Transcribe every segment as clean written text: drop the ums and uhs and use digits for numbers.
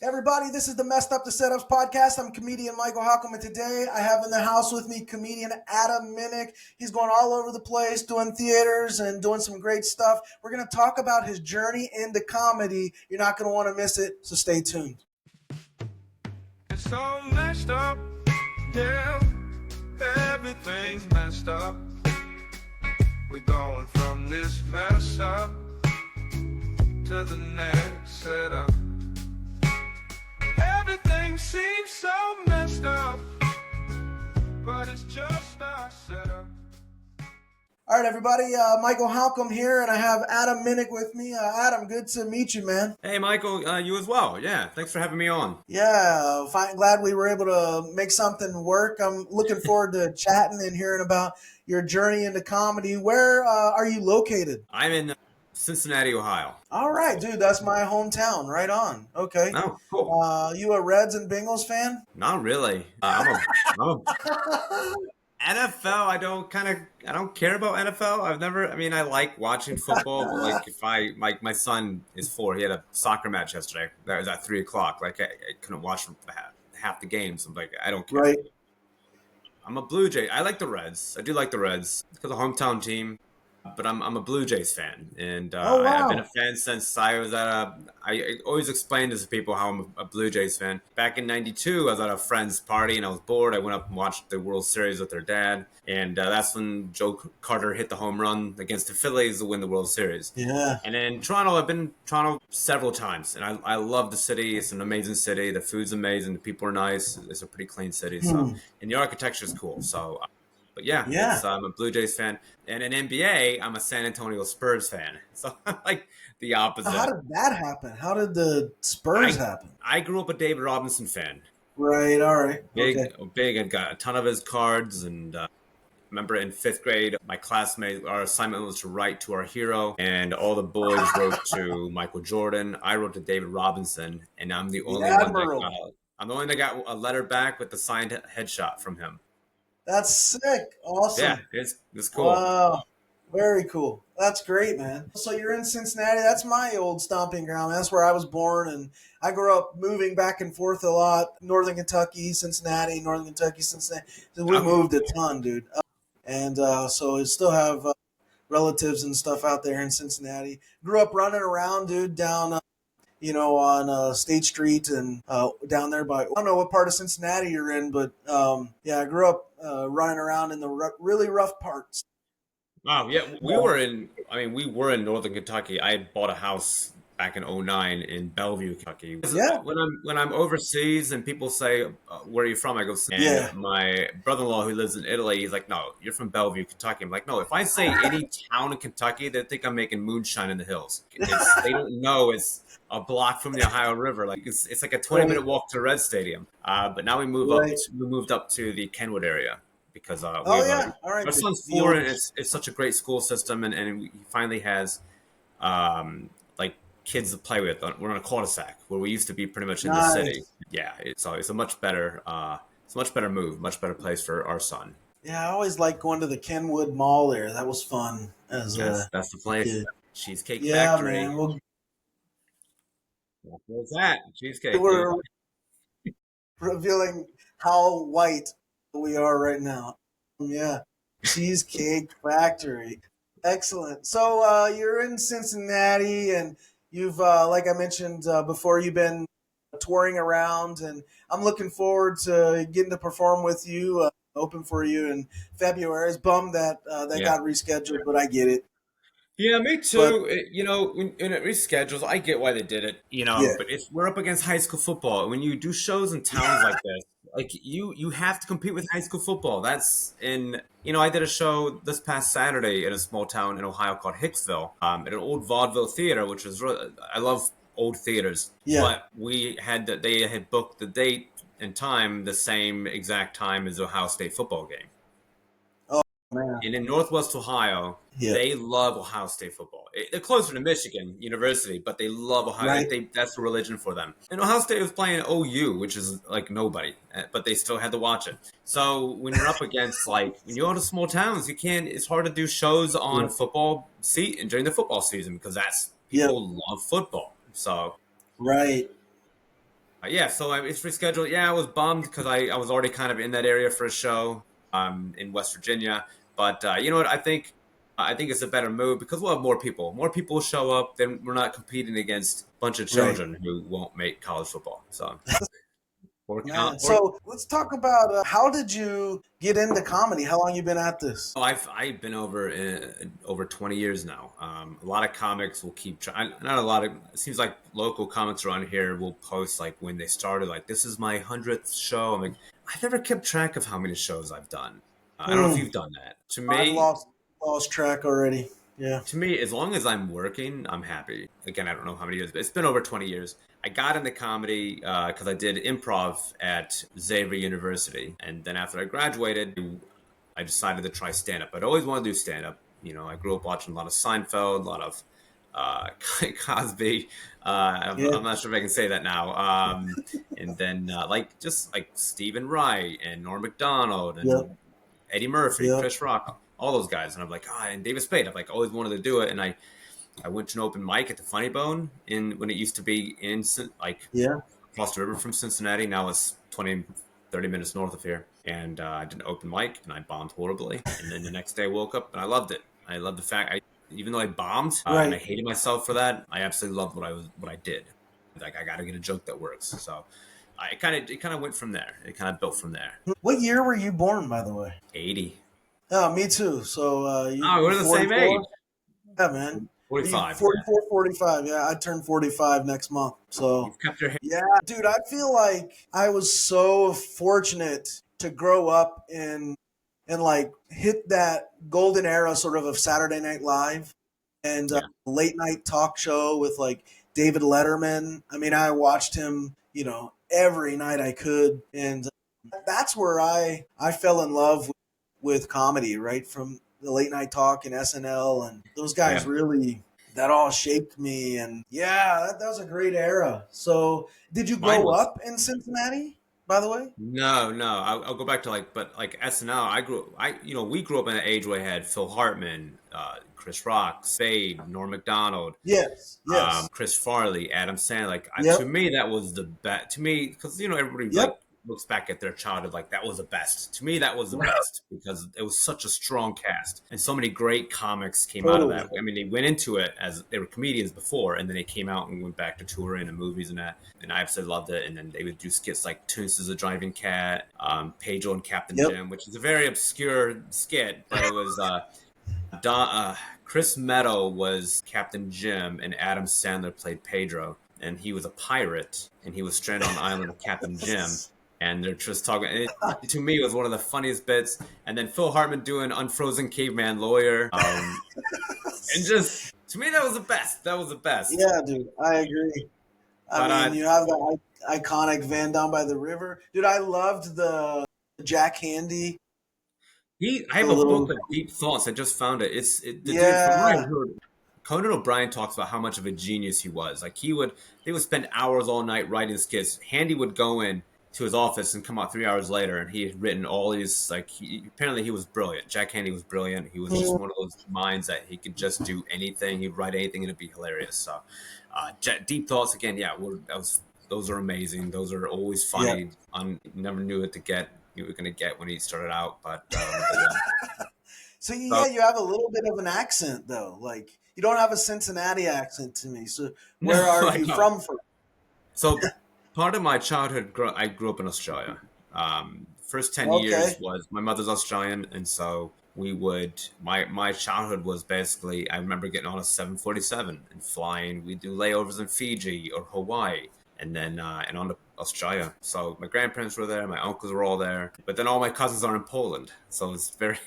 Everybody, this is the Messed Up the Setups podcast. I'm comedian Michael Halcomb, and today I have in the house with me comedian Adam Minnick. He's going all over the place doing theaters and doing some great stuff. We're going to talk about his journey into comedy. You're not going to want to miss it, so stay tuned. It's all messed up, yeah, everything's messed up. We're going from this mess up to the next setup. Everything seems so messed up, but it's just our setup. All right, everybody, Michael Halcomb here, and I have Adam Minnick with me. Adam, good to meet you, man. Hey, Michael, you as well. Yeah, thanks for having me on. Yeah, glad we were able to make something work. I'm looking forward to chatting and hearing about your journey into comedy. Where are you located? I'm in Cincinnati, Ohio. All right, dude, that's my hometown. Right on. Okay. Oh, cool. You a Reds and Bengals fan? Not really. I'm a NFL. I don't care about NFL. I like watching football, but like if my son is 4, he had a soccer match yesterday. That was at 3:00. Like I couldn't watch half the games. I'm like, I don't care. Right. I'm a Blue Jay. I like the Reds. I do like the Reds because the hometown team. But I'm a Blue Jays fan, and Oh, wow. I've been a fan since I was at I always explain to people how I'm a Blue Jays fan. Back in '92, I was at a friend's party and I was bored. I went up and watched the World Series with their dad, and that's when Joe Carter hit the home run against the Phillies to win the World Series. Yeah. And in Toronto, I've been to Toronto several times, and I love the city. It's an amazing city. The food's amazing. The people are nice. It's a pretty clean city. So, and the architecture is cool. So. But yeah. I'm a Blue Jays fan. And in NBA, I'm a San Antonio Spurs fan. So I'm like the opposite. How did that happen? How did the Spurs happen? I grew up a David Robinson fan. Right, all right. Big. Okay. I got a ton of his cards. And remember in 5th grade, my classmates, our assignment was to write to our hero. And all the boys wrote to Michael Jordan. I wrote to David Robinson. And I'm the only one that got a letter back with the signed headshot from him. That's sick. Awesome. Yeah, it's cool. Wow. Very cool. That's great, man. So you're in Cincinnati. That's my old stomping ground. That's where I was born, and I grew up moving back and forth a lot. Northern Kentucky, Cincinnati, Northern Kentucky, Cincinnati. We moved a ton, dude. And so I still have relatives and stuff out there in Cincinnati. Grew up running around, dude, down on State Street and down there by, I don't know what part of Cincinnati you're in, but I grew up running around in the really rough parts. Wow, yeah, we were in Northern Kentucky. I had bought a house back in '09 in Bellevue, Kentucky. Yeah. When I'm overseas and people say, "Where are you from?" I go, and my brother-in-law who lives in Italy, he's like, "No, you're from Bellevue, Kentucky." I'm like, "No, if I say any town in Kentucky, they think I'm making moonshine in the hills. They don't know it's a block from the Ohio River. Like it's like a 20-minute walk to Red Stadium." But now we moved up to the Kenwood area. Because all right. Our son's 4, and it's such a great school system, and he finally has like kids to play with. We're on a cul-de-sac where we used to be pretty much in the city. Yeah, it's a much better move, much better place for our son. Yeah, I always liked going to the Kenwood Mall there. That was fun. That's the place. Kid. Cheesecake Factory. Man. Well, what's that? Cheesecake. We're revealing how white we are right now. Yeah. Cheesecake Factory. Excellent. So you're in Cincinnati, and you've, like I mentioned before, you've been touring around, and I'm looking forward to getting to perform with you, open for you in February. It's bummed that got rescheduled, but I get it. Yeah, me too. When it reschedules, I get why they did it. But we're up against high school football. When you do shows in towns like this, like you have to compete with high school football. I did a show this past Saturday in a small town in Ohio called Hicksville, at an old vaudeville theater, which was really, I love old theaters. Yeah. But they had booked the date and time the same exact time as the Ohio State football game. Man. And in Northwest Ohio, they love Ohio State football. They're closer to Michigan University, but they love Ohio. Right. That's the religion for them. And Ohio State was playing OU, which is like nobody, but they still had to watch it. So when you're up against, when you go to small towns, it's hard to do shows on football during the football season because people love football. So right. Yeah, so it's rescheduled. Yeah, I was bummed because I was already kind of in that area for a show in West Virginia. But you know what? I think it's a better move because we'll have more people. More people will show up. Then we're not competing against a bunch of Right. children who won't make college football. So Man, so let's talk about how did you get into comedy? How long you been at this? oh, I've been over 20 years now. A lot of comics will keep trying. Not a lot of. It seems like local comics around here will post like when they started. Like this is my 100th show. I'm like I've never kept track of how many shows I've done. I don't know if Hmm. you've done that. I've lost track already. Yeah. To me, as long as I'm working, I'm happy. Again, I don't know how many years, but it's been over 20 years. I got into comedy because I did improv at Xavier University, and then after I graduated, I decided to try stand up. I'd always wanted to do stand up. You know, I grew up watching a lot of Seinfeld, a lot of uh, Cosby. Yeah. I'm not sure if I can say that now. And then like just like Stephen Wright and Norm Macdonald Yep. and Eddie Murphy, Yep. Chris Rock, all those guys. And I'm like, and David Spade. I've like always wanted to do it. And I went to an open mic at the Funny Bone in when it used to be in like Yeah. across the river from Cincinnati. Now it's 20, 30 minutes north of here. And I did an open mic and I bombed horribly. And then the next day I woke up and I loved it. I loved the fact even though I bombed and I Right. hated myself for that, I absolutely loved what I did. Like I got to get a joke that works. So it kind of went from there. It kind of built from there. What year were you born, by the way? 80. Oh, me too. So Oh, you we're the same age. 44? Yeah, man. You 45. 44, 45. Yeah, I turned 45 next month. So You've kept your hair. yeah, dude, I feel like I was so fortunate to grow up in and like hit that golden era sort of Saturday Night Live and Yeah. late night talk show with like David Letterman. I mean, I watched him, every night I could, and that's where I fell in love with comedy, right from the late night talk and SNL, and those guys Yeah. really that all shaped me. And yeah, that was a great era. So, did you Mine grow was. up in Cincinnati, by the way? No, no. I'll go back to but like SNL. We grew up in an age where I had Phil Hartman, Chris Rock, Spade, Norm Macdonald, Yes, yes, Chris Farley, Adam Sandler. Like to yep, me, that was the best. To me, because everybody like yep, looks back at their childhood like that was the best. To me, that was the best because it was such a strong cast and so many great comics came out of that. totally. I mean, they went into it as they were comedians before, and then they came out and went back to touring and movies and that. And I absolutely loved it. And then they would do skits like Toons is a Driving Cat, Pedro and Captain Yep. Jim, which is a very obscure skit, but it was Chris Meadow was Captain Jim, and Adam Sandler played Pedro. And he was a pirate, and he was stranded on the island of Captain Jim. And they're just talking. And to me, it was one of the funniest bits. And then Phil Hartman doing Unfrozen Caveman Lawyer. And just, to me, that was the best. That was the best. Yeah, dude, I agree. I But mean, you have the iconic van down by the river, dude. I loved the Jack Handy, I the have a book little of deep thoughts. I just found it. The dude from what I yeah, heard. Conan O'Brien talks about how much of a genius he was. Like they would spend hours all night writing skits. Handy would go in to his office and come out 3 hours later, and he had written all these. Like apparently he was brilliant. Jack Handy was brilliant. He was just one of those minds that he could just do anything. He'd write anything and it'd be hilarious. So, deep thoughts again. Yeah, those are amazing. Those are always yeah. funny. Never knew it to get you were going to get when he started out, but So yeah. yeah, you have a little bit of an accent though. Like you don't have a Cincinnati accent to me. So No, where are I you know. from? So part of my childhood, I grew up in Australia. First 10 years Okay. was my mother's Australian, and so my childhood was basically I remember getting on a 747 and flying. We do layovers in Fiji or Hawaii, and then and on to Australia. So my grandparents were there, my uncles were all there, but then all my cousins are in Poland, so it's very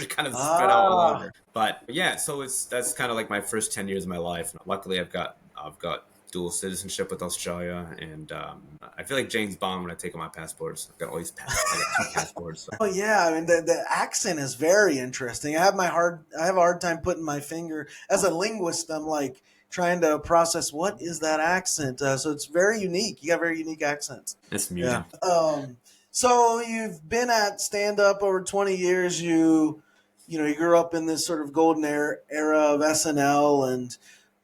kind of spread out all Ah, over. But yeah, so that's kind of like my first 10 years of my life. Luckily, I've got dual citizenship with Australia, and I feel like James Bond when I take out my passports. I've got all these I got two passports. So. oh yeah. I mean the accent is very interesting. I have a hard time putting my finger as a linguist. I'm like trying to process what is that accent. So it's very unique. You got very unique accents. It's Yeah. amusing. So you've been at stand up over 20 years. You grew up in this sort of golden era of SNL, and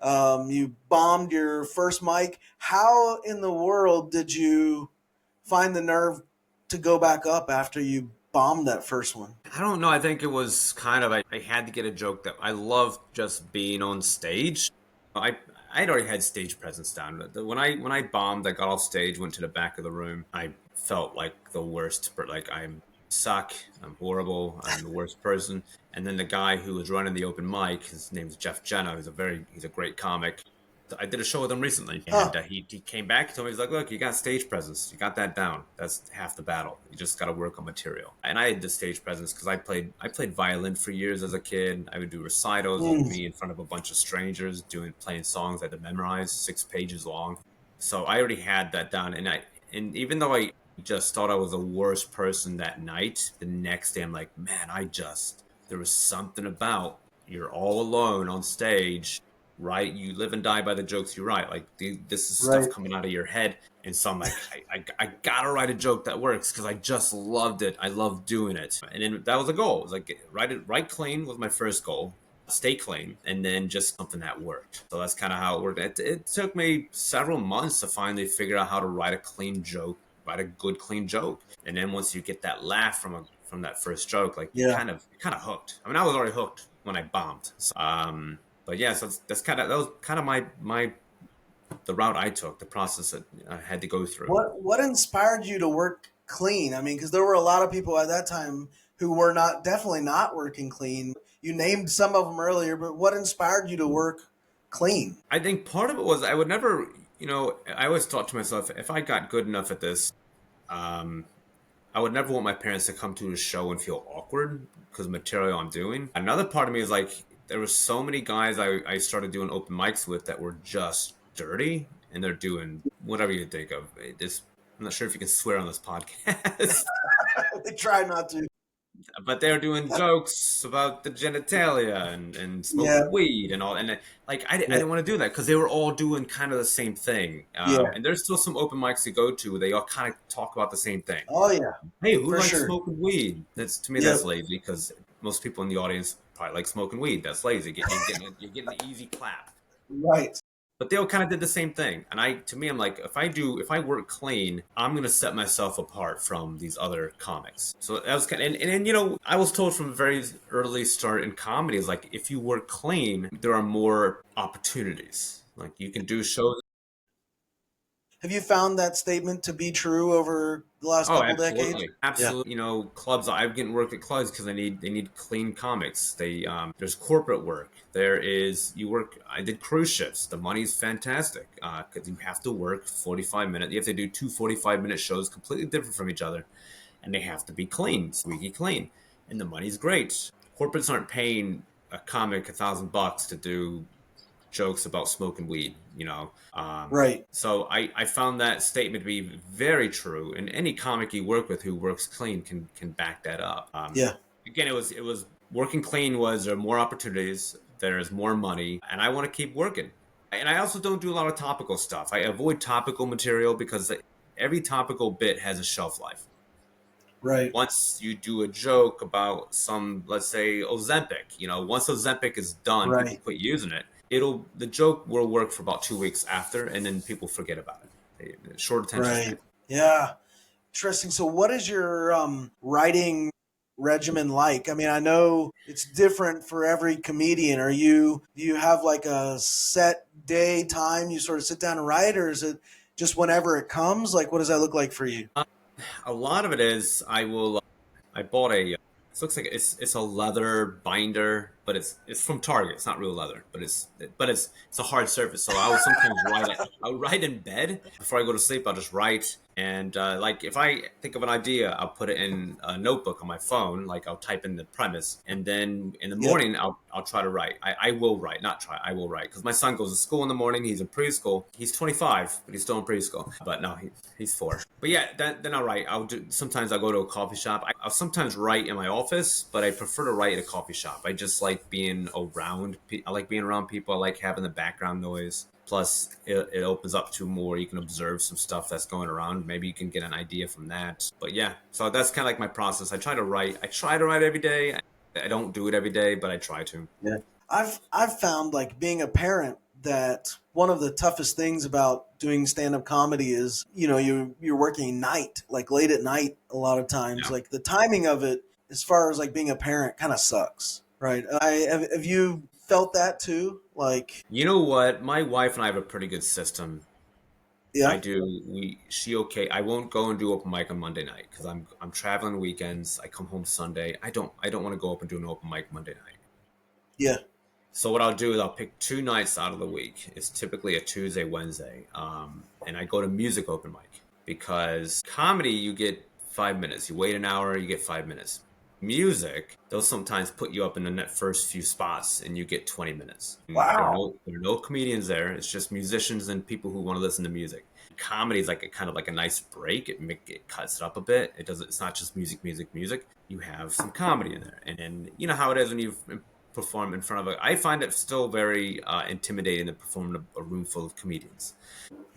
You bombed your first mic. How in the world did you find the nerve to go back up after you bombed that first one? I don't know. I think it was kind of I had to get a joke that I loved just being on stage. I I'd already had stage presence down. When I bombed, I got off stage, went to the back of the room. I felt like the worst. Like I'm suck. I'm horrible. I'm the worst person. And then the guy who was running the open mic, his name's Jeff Jenna. He's a great comic. I did a show with him recently, and Huh. he came back and told me, he's like, look, you got stage presence, you got that down. That's half the battle. You just got to work on material. And I had the stage presence because I played violin for years as a kid. I would do recitals, Mm, me in front of a bunch of strangers playing songs I had to memorize 6 pages long. So I already had that down, and even though I just thought I was the worst person that night, the next day I'm like, man, there was something about you're all alone on stage, right? You live and die by the jokes you write. Like this is stuff right. coming out of your head, and so I'm like, I gotta write a joke that works because I just loved it. I loved doing it, and then that was the goal. It was like write clean was my first goal. Stay clean, and then just something that worked. So that's kind of how it worked. It took me several months to finally figure out how to write a clean joke, write a good clean joke, and then once you get that laugh from that first joke, like Yeah. you're kind of hooked. I mean, I was already hooked when I bombed. So, but yeah, so that was kind of my the route I took, the process that I had to go through. What inspired you to work clean? I mean, because there were a lot of people at that time who were not definitely not working clean. You named some of them earlier, but what inspired you to work clean? I think part of it was I would never, I always thought to myself, if I got good enough at this, um, I would never want my parents to come to a show and feel awkward because of material I'm doing. Another part of me is like, there were so many guys I started doing open mics with that were just dirty and they're doing whatever you think of. I'm not sure if you can swear on this podcast, They try not to. but they're doing jokes about the genitalia and Yeah, smoking weed and all. And I yeah, didn't want to do that because they were all doing kind of the same thing. yeah. And there's still some open mics to go to where they all kind of talk about the same thing. Oh yeah, Hey, who for likes sure. smoking weed? That's to me, that's Yep. lazy because most people in the audience probably like smoking weed. That's lazy. You're getting an easy clap. Right. But they all kind of did the same thing. And to me, I'm like, if I work clean, I'm gonna set myself apart from these other comics. So that was kind of, and I was told from a very early start in comedy is like, if you work clean, there are more opportunities. Like you can do shows. Have you found that statement to be true over the last Oh, couple decades? absolutely, Yeah. absolutely. Clubs. I've getting work at clubs because they need clean comics. There's corporate work. There is you work. I did cruise ships. The money's fantastic because you have to work 45 minutes. You have to do two 45-minute shows, completely different from each other, and they have to be clean, squeaky clean, and the money's great. Corporates aren't paying a comic $1,000 to do jokes about smoking weed, Right. So I found that statement to be very true, and any comic you work with who works clean can back that up. Yeah. Again, it was working clean was there are more opportunities, there's more money, and I want to keep working. And I also don't do a lot of topical stuff. I avoid topical material because every topical bit has a shelf life. Right. Once you do a joke about let's say Ozempic, once Ozempic is done, people Right. quit using it. The joke will work for about 2 weeks after, and then people forget about it. Short attention span. Right. Yeah. Interesting. So, what is your writing regimen like? I mean, I know it's different for every comedian. Do you have like a set day time you sort of sit down and write, or is it just whenever it comes? Like, what does that look like for you? A lot of it is I bought a. It looks like it's a leather binder, but it's from Target. It's not real leather, but it's a hard surface. So I will sometimes I'll write in bed before I go to sleep. I'll just write, and like if I think of an idea, I'll put it in a notebook on my phone. Like I'll type in the premise, and then in the Yep. morning I'll try to write. I will write, not try. I will write because my son goes to school in the morning. He's in preschool. He's 25, but he's still in preschool. But no, he's 4. But yeah, then I'll write. Sometimes I'll go to a coffee shop. I'll sometimes write in my office, but I prefer to write at a coffee shop. I just like being around. I like being around people. I like having the background noise. Plus, it opens up to more. You can observe some stuff that's going around. Maybe you can get an idea from that. But yeah, so that's kind of like my process. I try to write. I try to write every day. I don't do it every day, but I try to. Yeah. I've found like being a parent that one of the toughest things about doing stand-up comedy is, you're working night, like late at night a lot of times. Yeah. Like the timing of it, as far as like being a parent, kind of sucks, right? Have you felt that too? Like, You know what? My wife and I have a pretty good system. I yeah, do. She okay. I won't go and do open mic on Monday night because I'm traveling weekends. I come home Sunday. I don't want to go up and do an open mic Monday night. yeah, So what I'll do is I'll pick 2 nights out of the week. It's typically a Tuesday, Wednesday, and I go to music open mic because comedy you get 5 minutes. You wait an hour, you get 5 minutes. Music, they'll sometimes put you up in the net first few spots, and you get 20 minutes. wow, There are no comedians there. It's just musicians and people who want to listen to music. Comedy is like a kind of like a nice break. It cuts it up a bit. It doesn't. It's not just music, music, music. You have some comedy in there, and then you know how it is when you perform in front of I find it still very intimidating to perform in a room full of comedians.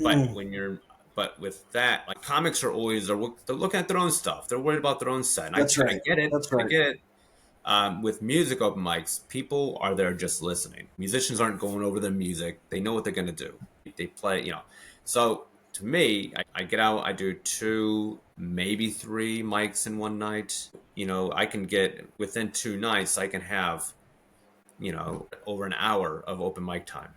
But hmm, but with that, like comics are always they're looking at their own stuff. They're worried about their own set. And that's I right, get it. that's I right. get it. With music open mics, people are there just listening. Musicians aren't going over their music. They know what they're going to do. They play, So to me, I get out, I do 2, maybe 3 mics in one night. I can get within 2 nights, I can have, over an hour of open mic time.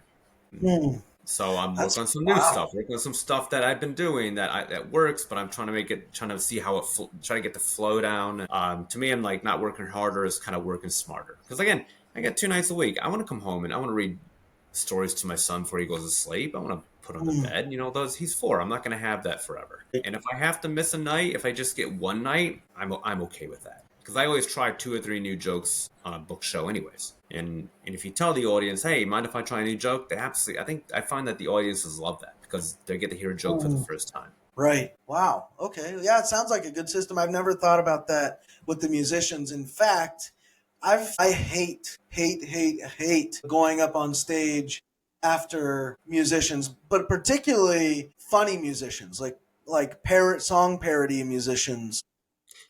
Hmm, So I'm that's working on some new wow. stuff, working on some stuff that I've been doing that works, but I'm trying to trying to see how try to get the flow down. To me, I'm like not working harder is kind of working smarter. Because again, I got 2 nights a week. I want to come home and I want to read stories to my son before he goes to sleep. I want to put him to Hmm. bed. He's 4. I'm not going to have that forever. And if I have to miss a night, if I just get one night, I'm okay with that. Because I always try 2 or 3 new jokes on a book show, anyways. And if you tell the audience, "Hey, mind if I try a new joke?" They absolutely. I find that the audiences love that because they get to hear a joke for the Hmm. first time. Right. Wow. Okay. Yeah, it sounds like a good system. I've never thought about that with the musicians. In fact, I hate going up on stage after musicians, but particularly funny musicians, like song parody musicians.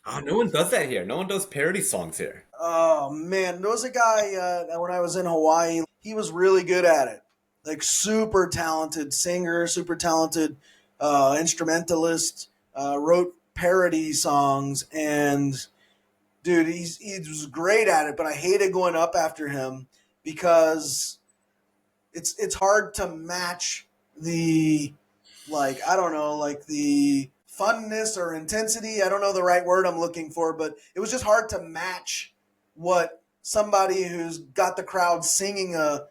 Oh, no one does that here. No one does parody songs here. Oh man, there was a guy when I was in Hawaii. He was really good at it. Like super talented singer, super talented instrumentalist. Wrote parody songs, and dude, he was great at it. But I hated going up after him because it's hard to match the, like, I don't know, like the funness or intensity. I don't know the right word I'm looking for, but it was just hard to match what somebody who's got the crowd singing a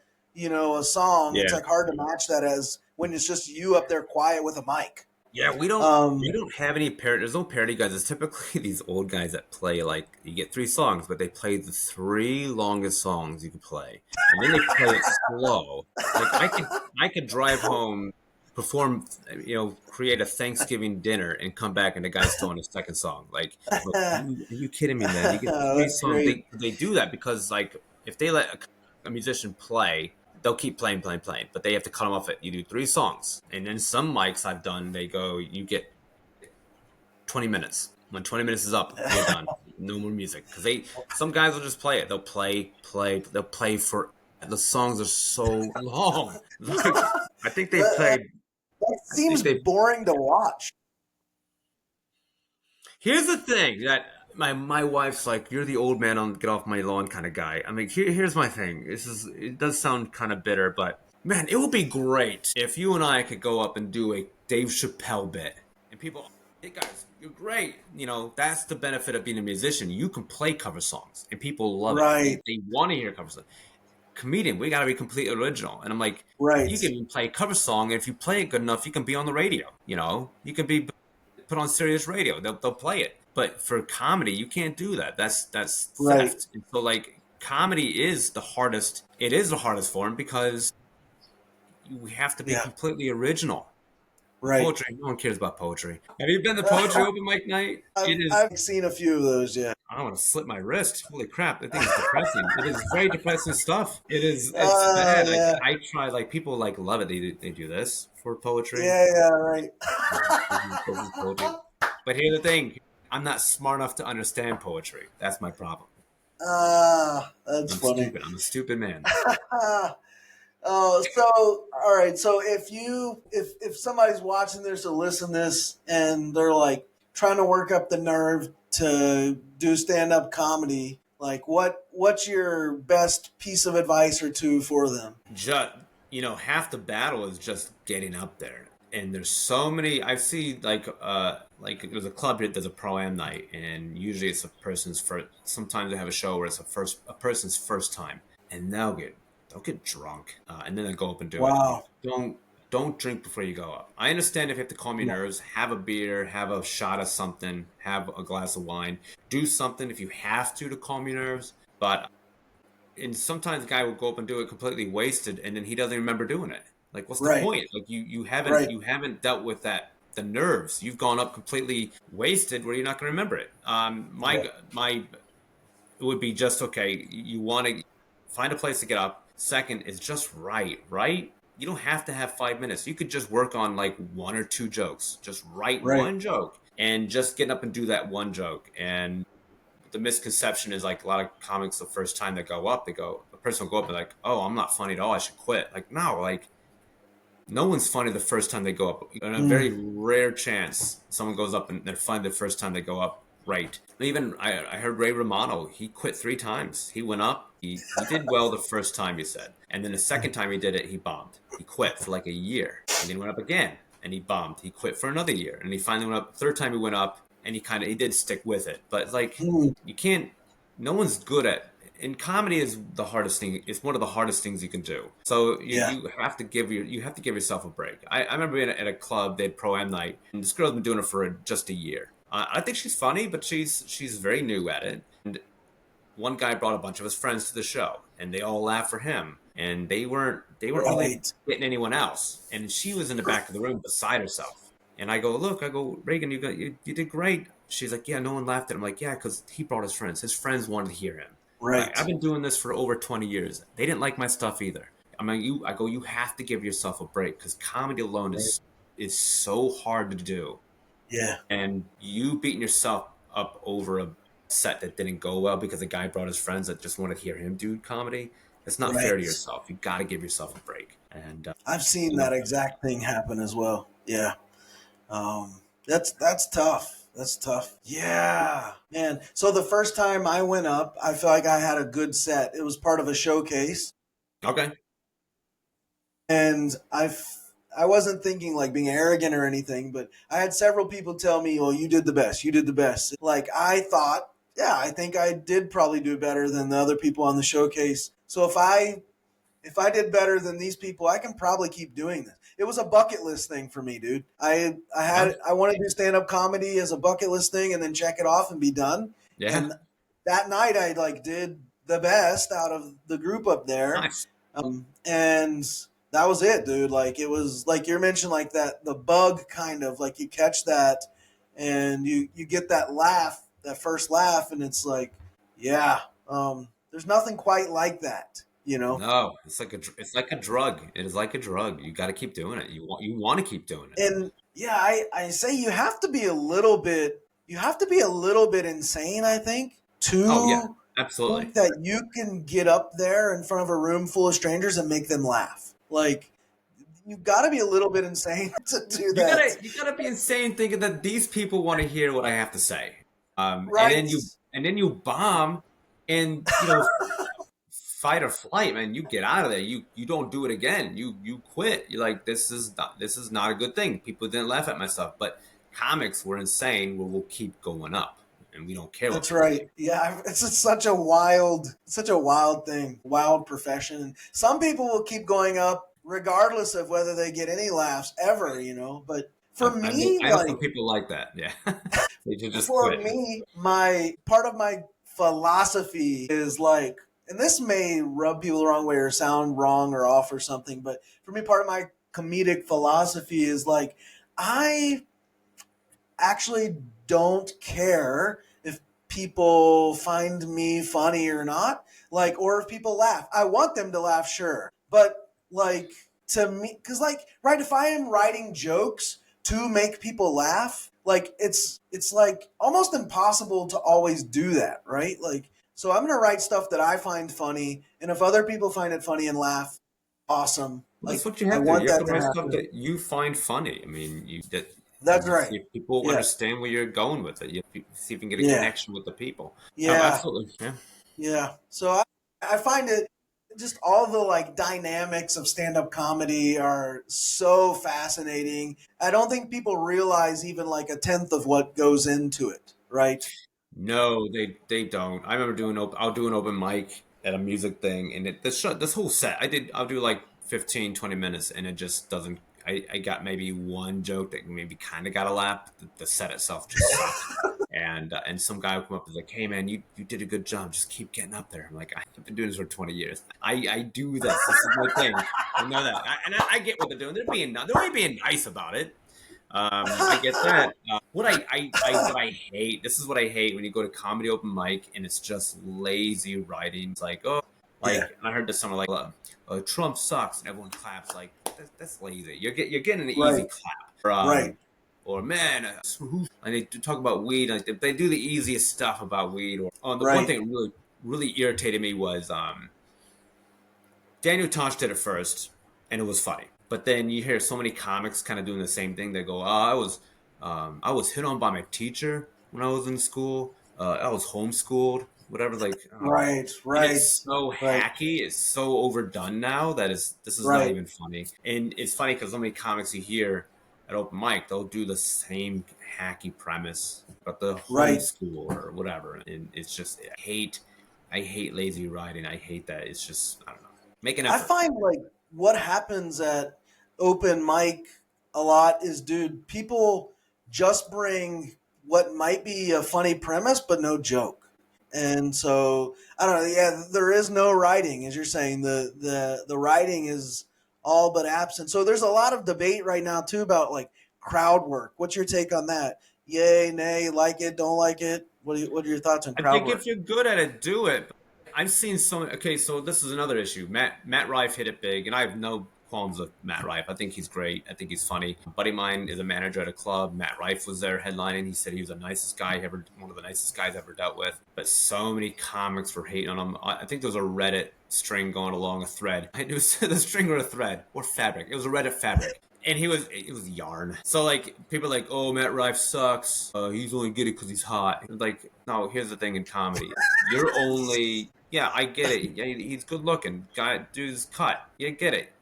song. It's Yeah. like hard to match that as when it's just you up there quiet with a mic. Yeah, we Um, don't have any parody. There's no parody guys. It's typically these old guys that play like you get 3 songs, but they play the 3 longest songs you could play, and then they play it slow. Like I could drive home, perform, create a Thanksgiving dinner, and come back and the guy's still on his second song. Like, are you kidding me, man? You get three that's songs. great. They do that because like if they let a musician play, they'll keep playing, playing, playing, but they have to cut them off at you do 3 songs. And then some mics I've done, they go, you get 20 minutes. When 20 minutes is up, you're done. No more music. Because some guys will just play it. They'll play for, the songs are so long. Like, I think they That, played, that I think seems they, boring to watch. here's the thing that my wife's like, you're the old man on get off my lawn kind of guy. I mean, here's my thing. It does sound kind of bitter, but man, it would be great if you and I could go up and do a Dave Chappelle bit, and people, hey guys, you're great. That's the benefit of being a musician. You can play cover songs, and people love it. Right, They want to hear cover songs. Comedian, we got to be completely original. And I'm like, right. you can play a cover song, and if you play it good enough, you can be on the radio. You can be put on serious radio. They'll play it. But for comedy, you can't do that. That's Right. theft. And so like comedy is the hardest. It is the hardest form because you have to be Yeah. completely original. Right. Poetry, no one cares about poetry. Have you been to poetry open mic night? It is. I've seen a few of those. Yeah. I want to slip my wrist. Holy crap! I think it's depressing. It is very depressing stuff. It is. It's sad. Yeah. I try. Like people like love it. They do this for poetry. Yeah. Yeah. Right. This is poetry. But here's the thing: I'm not smart enough to understand poetry. That's my problem. That's I'm funny. stupid. I'm a stupid man. So all right. So if somebody's watching this or listening to this and they're like trying to work up the nerve to do stand up comedy, like what's your best piece of advice or two for them? Just, half the battle is just getting up there. And there's so many. I see like there's a club here. There's a pro am night, and usually it's a person's first. Sometimes they have a show where it's a person's first time, and they'll get drunk, and then they go up and do it. Wow. Don't drink before you go up. I understand if you have to calm your Yeah. nerves, have a beer, have a shot of something, have a glass of wine, do something if you have to calm your nerves. But and sometimes the guy will go up and do it completely wasted, and then he doesn't remember doing it. Like, what's the Right. point? Like, you haven't Right. you haven't dealt with the nerves. You've gone up completely wasted, where you're not going to remember it. Yeah. My it would be just okay. You want to find a place to get up. Second is just right. You don't have to have 5 minutes. You could just work on like one or two jokes. Just write Right. one joke and just get up and do that one joke. And the misconception is like a lot of comics, the first time they go up, the person will go up and like, oh, I'm not funny at all, I should quit. Like, no, like no one's funny the first time they go up. In a Mm. very rare chance someone goes up and they're funny the first time they go up. Right. Even I heard Ray Romano, he quit 3 times. He went up, he did well the first time, he said, and then the second time he did it, he bombed. He quit for like a year, and then went up again and he bombed. He quit for another year, and he finally went up. Third time he went up, and he did stick with it. But like, Mm. you can't. No one's good at. And comedy is the hardest thing. It's one of the hardest things you can do. So Yeah. you have to give yourself a break. I remember being at a club. They had pro am night, and this girl's been doing it for just a year. I think she's funny, but she's very new at it. And one guy brought a bunch of his friends to the show, and they all laughed for him. And they weren't really Right. getting anyone else. And she was in the back of the room beside herself. And I go, look, Reagan, you did great. She's like, yeah, no one laughed at him. I'm like, yeah, because he brought his friends. His friends wanted to hear him. Right. I've been doing this for over 20 years. They didn't like my stuff either. You have to give yourself a break because comedy alone Right. is so hard to do. Yeah. And you beating yourself up over a set that didn't go well because a guy brought his friends that just want to hear him do comedy. It's not fair to Right. yourself. You got to give yourself a break. And I've seen you know, that exact thing happen as well. Yeah. That's tough. That's tough. Yeah, man. So the first time I went up, I felt like I had a good set. It was part of a showcase, okay, and I wasn't thinking like being arrogant or anything, but I had several people tell me, "Well, you did the best. You did the best." Like I thought, yeah, I think I did probably do better than the other people on the showcase. So if I did better than these people, I can probably keep doing this. It was a bucket list thing for me, dude. yeah, I wanted to do stand up comedy as a bucket list thing and then check it off and be done. yeah, And that night I like did the best out of the group up there. nice. And that was it, dude. Like it was like you're mentioning like that the bug kind of like you catch that and you get that laugh, that first laugh, and it's like, yeah, there's nothing quite like that, you know? No, it's like a drug. It is like a drug. You got to keep doing it. You want to keep doing it. And yeah, I say you have to be a little bit insane, I think, Oh yeah, to absolutely. think that you can get up there in front of a room full of strangers and make them laugh. Like you got to be a little bit insane to do You that. gotta you gotta be insane thinking that these people want to hear what I have to say. And Right? then you bomb, and fight or flight, man. You get out of there. You don't do it again. You quit. You're like, this is not a good thing. People didn't laugh at my stuff, but comics were insane. We'll keep going up, and we don't care what That's people think. right. Yeah, it's just such a wild thing, wild profession. Some people will keep going up regardless of whether they get any laughs ever, you know. But for I know me, I know some like people like that. Yeah, they should just for quit. me, my part of my philosophy is like, and this may rub people the wrong way or sound wrong or off or something, but for me, part of my comedic philosophy is like, I actually don't care if people find me funny or not, like, or if people laugh. I want them to laugh, sure, but like to me, because like, right, if I am writing jokes to make people laugh, like it's like almost impossible to always do that, right? Like, so I'm gonna write stuff that I find funny, and if other people find it funny and laugh, awesome. Well, that's Like what you I have to do. want You have that to to write stuff happen. that you find funny. I mean, That's you see right. if people Yeah. understand where you're going with it. You see if you can get a Yeah. connection with the people. Oh, Yeah. absolutely. Yeah. Yeah. So I find it just all the like dynamics of stand up comedy are so fascinating. I don't think people realize even like a tenth of what goes into it, right? No, they don't. I remember I'll do an open mic at a music thing, and this whole set I'll do like 15, 20 minutes, and it just doesn't. I got maybe one joke that maybe kind of got a laugh. The set itself just sucked. And some guy would come up and was like, "Hey man, you did a good job. Just keep getting up there." I'm like, "I've been doing this for 20 years. I do this. This is my thing. I know that. I get what they're doing. They're only being nice about it. I get that. What I hate. This is what I hate when you go to comedy open mic and it's just lazy writing. It's like, oh, Yeah. like I heard this somewhere like, Trump sucks, and everyone claps. Like that's lazy. You're getting an easy Right. clap. Or, Right. or man, and they talk about weed. Like they do the easiest stuff about weed. Or the one Right. thing that really irritated me was Daniel Tosh did it first, and it was funny. But then you hear so many comics kind of doing the same thing. They go, "Oh, I was hit on by my teacher when I was in school. I was homeschooled, whatever." Like, Right. and Right. it's so Right. hacky. It's so overdone now that this is not Right. even funny. And it's funny because so many comics you hear at open mic, they'll do the same hacky premise, but the Right. homeschool or whatever. And it's just I hate lazy writing. I hate that. It's just I don't know. Make an I effort. find like what happens at open mic a lot is, dude, people just bring what might be a funny premise, but no joke. And so I don't know. Yeah, there is no writing, as you're saying. The writing is all but absent. So there's a lot of debate right now too about like crowd work. What's your take on that? Yay, nay, like it, don't like it. What are your thoughts on I crowd think work? if you're good at it, do it. I've seen so. Okay, so this is another issue. Matt Rife hit it big, and I have no qualms with Matt Rife. I think he's great. I think he's funny. A buddy of mine is a manager at a club. Matt Rife was there headlining. He said he was the nicest guy ever, one of the nicest guys ever dealt with. But so many comics were hating on him. I think there was a Reddit string going along a thread. I knew the string or a thread or fabric. It was a Reddit fabric. And it was yarn. So like people are like, oh, Matt Rife sucks. He's only good because he's hot. Like, no, here's the thing in comedy. You're only yeah, I get it. Yeah, he's good looking. Guy dude's cut. Yeah, get it,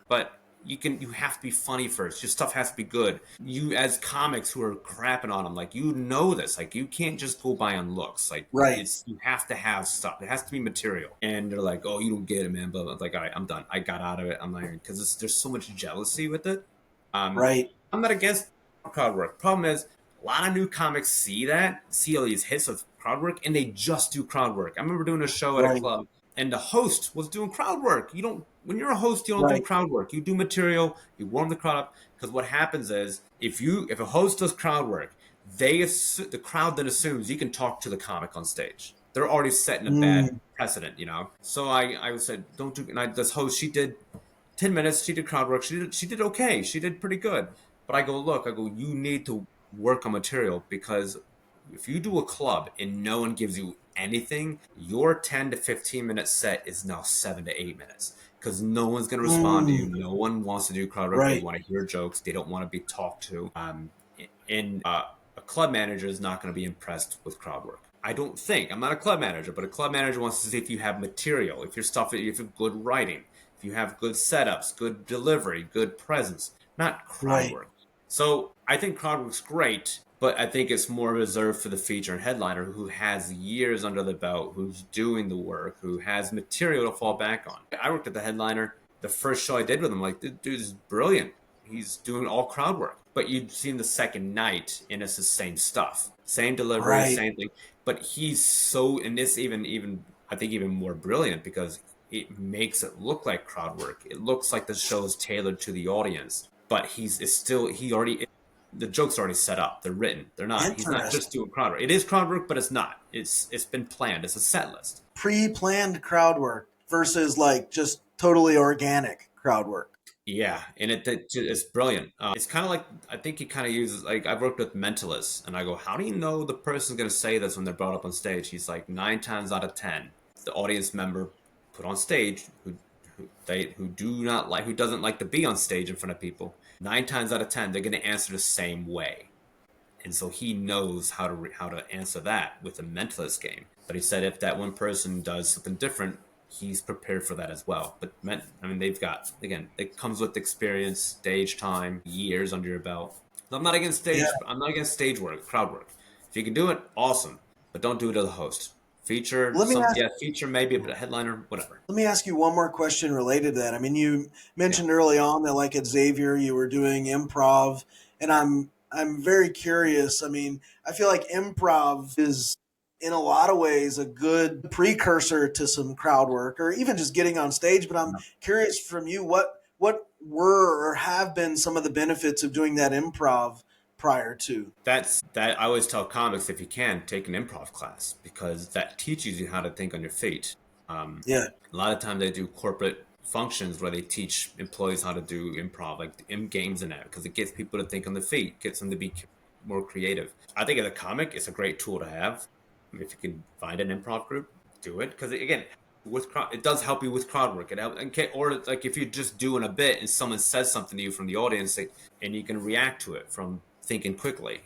but you have to be funny first. Your stuff has to be good. You as comics who are crapping on him, like this. Like you can't just go by on looks. Like Right. it's you have to have stuff. It has to be material. And they're like, oh, you don't get it, man. Blah blah. Like, all right, I'm done. I got out of it. I'm not because there's so much jealousy with it. Um, Right. I'm not against crowd work. Problem is, a lot of new comics see all these hits of crowd work, and they just do crowd work. I remember doing a show at a Right. club, and the host was doing crowd work. When you're a host, you don't do Right. crowd work. You do material. You warm the crowd up. Because what happens is, if a host does crowd work, the crowd then assumes you can talk to the comic on stage. They're already setting a bad Mm, precedent. So I said, don't do. And this host, she did 10 minutes. She did crowd work. She did okay. She did pretty good. But I go, look, you need to work on material because if you do a club and no one gives you anything, your 10 to 15-minute set is now 7 to 8 minutes because no one's going to respond to you. mm, No one wants to do crowd work. They right. want to hear jokes. They don't want to be talked to. And a club manager is not going to be impressed with crowd work. I don't think. I'm not a club manager, but a club manager wants to see if you have material, if you have good writing, if you have good setups, good delivery, good presence, not crowd Right. work. So I think crowd work's great, but I think it's more reserved for the feature and headliner who has years under the belt, who's doing the work, who has material to fall back on. I worked at the headliner. The first show I did with him, like, this dude is brilliant. He's doing all crowd work. But you'd seen the second night, and it's the same stuff. Same delivery, Right. same thing. But he's so, and this even I think even more brilliant because it makes it look like crowd work. It looks like the show is tailored to the audience. But the jokes are already set up. They're written. He's not just Interesting. doing crowd work. It is crowd work, but it's not. It's been planned. It's a set list. Pre-planned crowd work versus like just totally organic crowd work. Yeah, and it's brilliant. It's kind of like I think he kind of uses like I've worked with mentalists, and I go, how do you know the person's going to say this when they're brought up on stage? He's like 9 times out of 10, the audience member put on stage who doesn't like to be on stage in front of people, 9 times out of 10 they're going to answer the same way. And so he knows how to answer that with a mentalist game. But he said if that one person does something different, he's prepared for that as well. But they've got, again, it comes with experience, stage time, years under your belt. I'm not against stage. Yeah. I'm not against stage work, crowd work. If you can do it, awesome. But don't do it as a host. Feature, feature maybe, but a headliner, whatever. Let me ask you one more question related to that. I mean, you mentioned early on that, like at Xavier, you were doing improv, and I'm very curious. I mean, I feel like improv is, in a lot of ways, a good precursor to some crowd work, or even just getting on stage. But I'm curious from you, what were or have been some of the benefits of doing that improv prior to? That I always tell comics, if you can, take an improv class, because that teaches you how to think on your feet. A lot of times they do corporate functions where they teach employees how to do improv, like in games and that, because it gets people to think on their feet, gets them to be more creative. I think as a comic, it's a great tool to have. If you can find an improv group, do it, because again, it does help you with crowd work. Or like if you're just doing a bit and someone says something to you from the audience, and you can react to it from thinking quickly.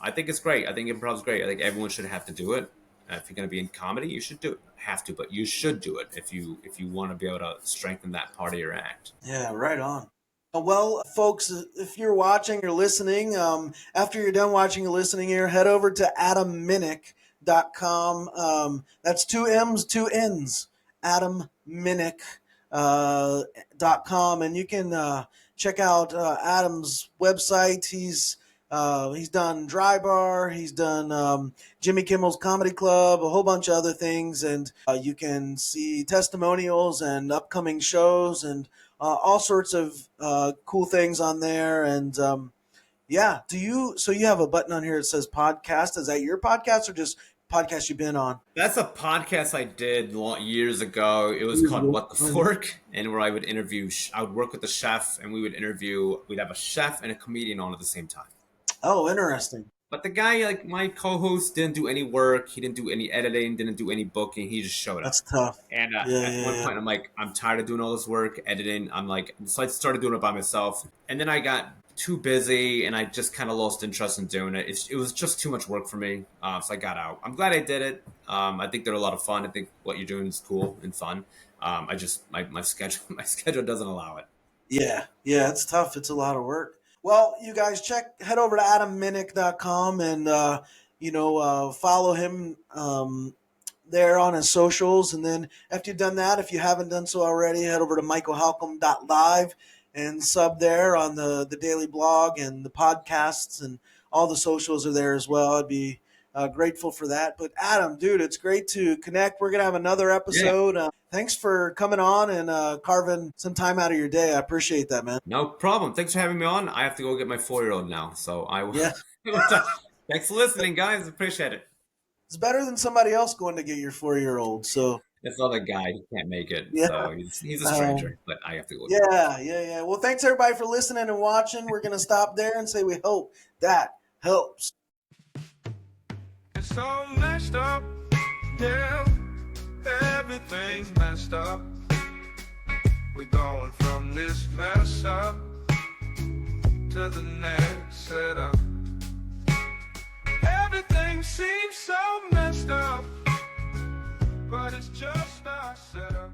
I think it's great. I think improv is great. I think everyone should have to do it. If you're going to be in comedy, you should do it. Have to, but you should do it if you want to be able to strengthen that part of your act. Yeah, right on. Well, folks, if you're watching or listening, after you're done watching or listening here, head over to AdamMinnick.com. That's 2 M's, 2 N's. AdamMinnick.com, and you can check out Adam's website. He's done Dry Bar, he's done Jimmy Kimmel's Comedy Club, a whole bunch of other things, and you can see testimonials and upcoming shows and all sorts of cool things on there. And so you have a button on here that says podcast. Is that your podcast or just podcast you've been on? That's a podcast I did years ago. It was called What the Fork, and where I would work with the chef, and we'd have a chef and a comedian on at the same time. Oh, interesting. But the guy, like my co-host, didn't do any work. He didn't do any editing, didn't do any booking. He just showed up. That's tough. And at one point, I'm like, I'm tired of doing all this work, editing. So I started doing it by myself. And then I got too busy, and I just kind of lost interest in doing it. It was just too much work for me, so I got out. I'm glad I did it. I think they're a lot of fun. I think what you're doing is cool and fun. My schedule doesn't allow it. Yeah, it's tough. It's a lot of work. Well, you guys head over to AdamMinnick.com and follow him there on his socials. And then after you've done that, if you haven't done so already, head over to michaelhalcomb.live and sub there on the daily blog and the podcasts, and all the socials are there as well. I'd be grateful for that. But Adam, dude, it's great to connect. We're going to have another episode. Yeah. Thanks for coming on and carving some time out of your day. I appreciate that, man. No problem. Thanks for having me on. I have to go get my 4-year-old now, so I will. Yeah. Thanks for listening, guys. Appreciate it. It's better than somebody else going to get your 4-year-old. So this other guy, he can't make it. Yeah. So he's a stranger, but I have to go. Yeah. Well, thanks everybody for listening and watching. We're going to stop there and say we hope that helps. It's all messed up, yeah. Everything's messed up. We're going from this mess up to the next setup. Everything seems so messed up, but it's just our setup.